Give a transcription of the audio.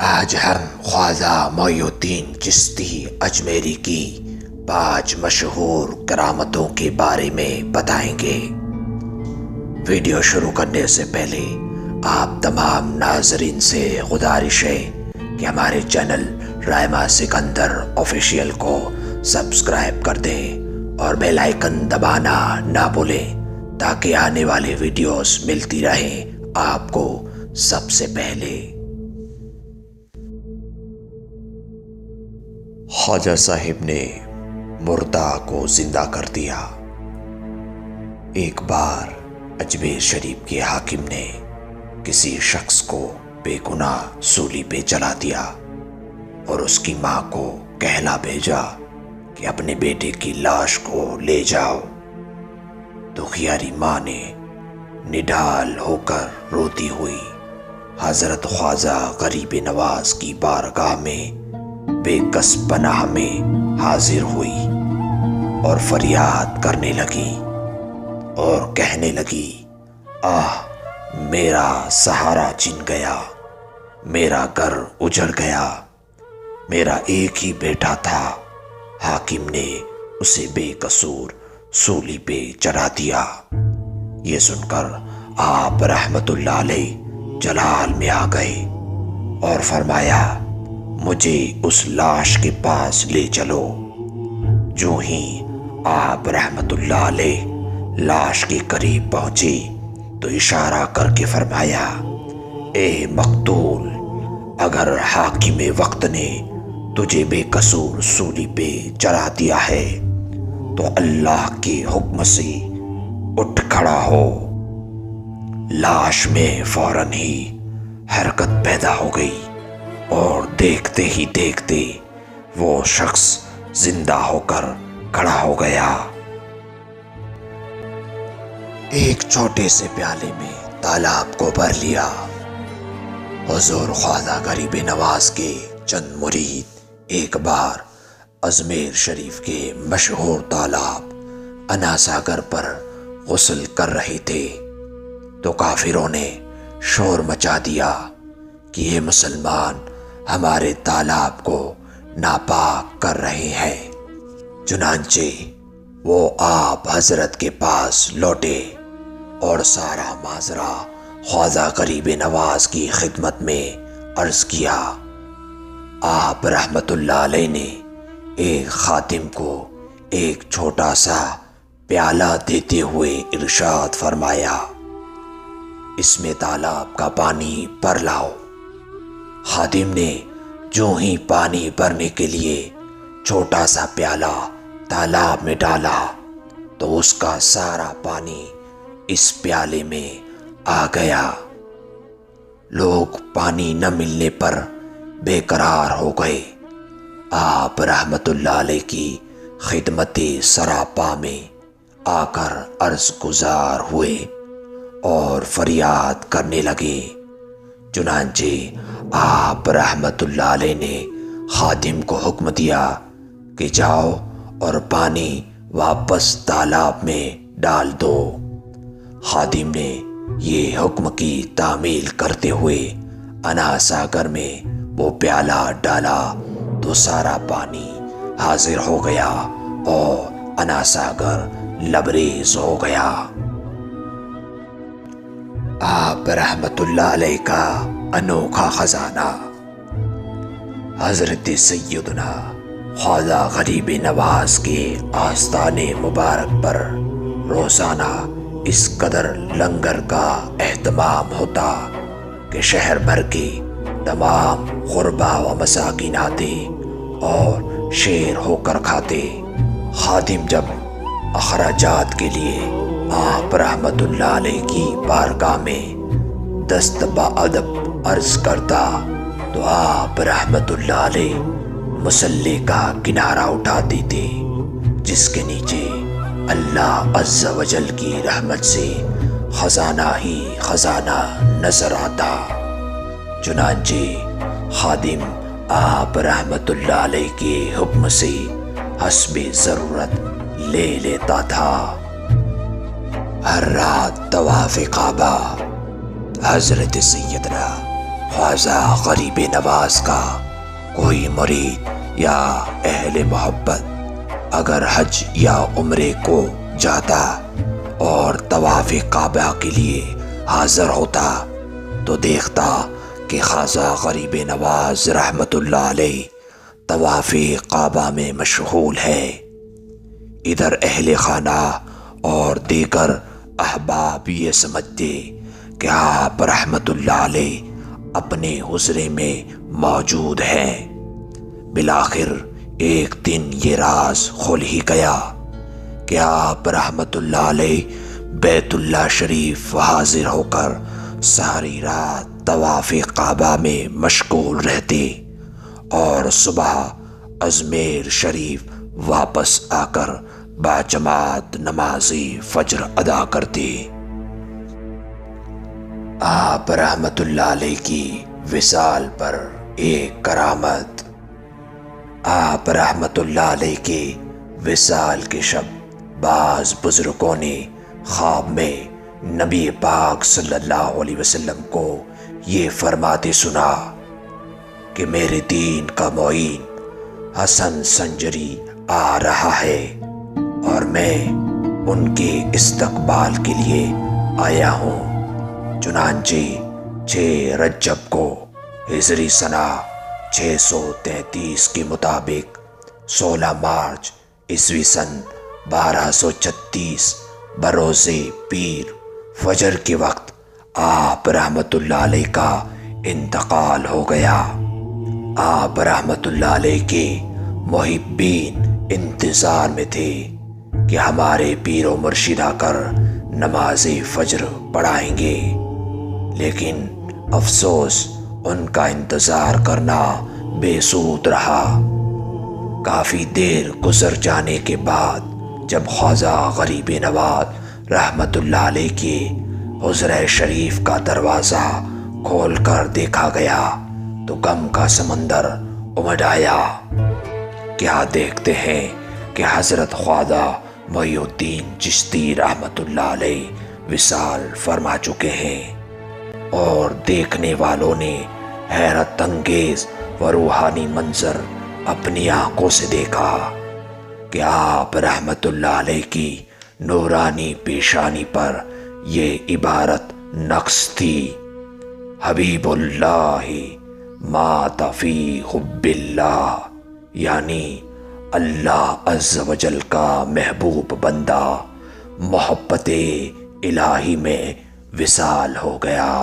آج ہم خواجہ معین الدین چشتی اجمیری کی 5 مشہور کرامتوں کے بارے میں بتائیں گے۔ ویڈیو شروع کرنے سے پہلے آپ تمام ناظرین سے گزارش ہے کہ ہمارے چینل رائما سکندر آفیشیل کو سبسکرائب کر دیں اور بیل آئیکن دبانا نہ بھولیں تاکہ آنے والے ویڈیوز ملتی رہیں آپ کو سب سے پہلے۔ خواجہ صاحب نے مردہ کو زندہ کر دیا۔ ایک بار اجمیر شریف کے حاکم نے کسی شخص کو بے گناہ سولی پہ چلا دیا اور اس کی ماں کو کہلا بھیجا کہ اپنے بیٹے کی لاش کو لے جاؤ۔ دکھیاری ماں نے نڈال ہو کر روتی ہوئی حضرت خواجہ غریب نواز کی بارگاہ میں بے کس پناہ میں حاضر ہوئی اور فریاد کرنے لگی اور کہنے لگی، آہ میرا سہارا چھن گیا، میرا گھر اجڑ گیا، میرا ایک ہی بیٹا تھا، حاکم نے اسے بے قصور سولی پہ چڑھا دیا۔ یہ سن کر آپ رحمت اللہ علیہ جلال میں آ گئے اور فرمایا، مجھے اس لاش کے پاس لے چلو۔ جو ہی آپ رحمت اللہ علیہ لاش کے قریب پہنچے تو اشارہ کر کے فرمایا، اے مقتول، اگر حاکم وقت نے تجھے بے قصور سولی پہ چڑھا دیا ہے تو اللہ کے حکم سے اٹھ کھڑا ہو۔ لاش میں فوراً ہی حرکت پیدا ہو گئی اور دیکھتے ہی دیکھتے وہ شخص زندہ ہو کر کھڑا ہو گیا۔ ایک چھوٹے سے پیالے میں تالاب کو بھر لیا۔ حضور خواجہ غریب نواز کے چند مرید ایک بار اجمیر شریف کے مشہور تالاب انا ساگر پر غسل کر رہے تھے تو کافروں نے شور مچا دیا کہ یہ مسلمان ہمارے تالاب کو ناپاک کر رہے ہیں۔ چنانچہ وہ آپ حضرت کے پاس لوٹے اور سارا ماجرا خواجہ غریب نواز کی خدمت میں عرض کیا۔ آپ رحمت اللہ علیہ نے ایک خادم کو ایک چھوٹا سا پیالہ دیتے ہوئے ارشاد فرمایا، اس میں تالاب کا پانی بھر لاؤ۔ خادم نے جو ہی پانی بھرنے کے لیے چھوٹا سا پیالہ تالاب میں ڈالا تو اس کا سارا پانی اس پیالے میں آ گیا۔ لوگ پانی نہ ملنے پر بے قرار ہو گئے۔ آپ رحمت اللہ علیہ کی خدمت سراپا میں آ کر عرض گزار ہوئے اور فریاد کرنے لگے۔ چنانچہ آپ رحمت اللہ علیہ نے خادم کو حکم دیا کہ جاؤ اور پانی واپس تالاب میں ڈال دو۔ خادم نے یہ حکم کی تعمیل کرتے ہوئے انا ساگر میں وہ پیالہ ڈالا تو سارا پانی حاضر ہو گیا اور انا ساگر لبریز ہو گیا۔ آپ رحمت اللہ علیہ کا انوکھا خزانہ۔ حضرت سیدنا خواجہ غریب نواز کے آستان مبارک پر روزانہ اس قدر لنگر کا اہتمام ہوتا کہ شہر بھر کے تمام غربا و مساکین آتے اور شیر ہو کر کھاتے۔ خادم جب اخراجات کے لیے آپ رحمت اللہ علیہ کی بارگاہ میں دست بادب عرض کرتا تو آپ رحمت اللہ علیہ مصلی کا کنارہ اٹھا دیتے جس کے نیچے اللہ عز و جل کی رحمت سے خزانہ ہی خزانہ نظر آتا۔ چنانچہ خادم آپ رحمت اللہ علیہ کے حکم سے حسب ضرورت لے لیتا تھا۔ ہر رات طواف کعبہ۔ حضرت سیدنا خواجہ غریب نواز کا کوئی مرید یا اہل محبت اگر حج یا عمرے کو جاتا اور طواف کعبہ کے لیے حاضر ہوتا تو دیکھتا کہ خواجہ غریب نواز رحمت اللہ علیہ طواف کعبہ میں مشغول ہے۔ ادھر اہل خانہ اور دیگر احباب یہ سمجھتے کہ آپ رحمت اللہ علیہ اپنے حجرے میں موجود ہیں۔ بالآخر ایک دن یہ راز کھل ہی گیا کہ آپ رحمت اللہ علیہ بیت اللہ شریف حاضر ہو کر ساری رات طواف کعبہ میں مشغول رہتے اور صبح اجمیر شریف واپس آ کر باجماعت نماز فجر ادا کرتے۔ آپ رحمت اللہ علیہ کی وصال پر ایک کرامت۔ آپ رحمت اللہ علیہ کے وصال کے شب بعض بزرگوں نے خواب میں نبی پاک صلی اللہ علیہ وسلم کو یہ فرماتے سنا کہ میرے دین کا معین حسن سنجری آ رہا ہے اور میں ان کے استقبال کے لیے آیا ہوں۔ چنانچہ 6 رجب کو ہجری سنہ 633 کے مطابق 16 مارچ عیسوی سن 1236 بروز پیر فجر کے وقت آپ رحمت اللہ علیہ کا انتقال ہو گیا۔ آپ رحمت اللہ علیہ کے محبین انتظار میں تھے کہ ہمارے پیر و مرشد آ کر نماز فجر پڑھائیں گے، لیکن افسوس ان کا انتظار کرنا بے سود رہا۔ کافی دیر گزر جانے کے بعد جب خواجہ غریب نواز رحمت اللہ علیہ کے حجرہ شریف کا دروازہ کھول کر دیکھا گیا تو غم کا سمندر امڈ آیا۔ کیا دیکھتے ہیں کہ حضرت خواجہ محی الدین چشتی رحمت اللہ علیہ وصال فرما چکے ہیں، اور دیکھنے والوں نے حیرت انگیز و روحانی منظر اپنی آنکھوں سے دیکھا کہ آپ رحمت اللہ علیہ کی نورانی پیشانی پر یہ عبارت نقش تھی: حبیب اللہ مات فی حب اللہ، یعنی اللہ عز و جل کا محبوب بندہ محبت الہی میں وصال ہو گیا۔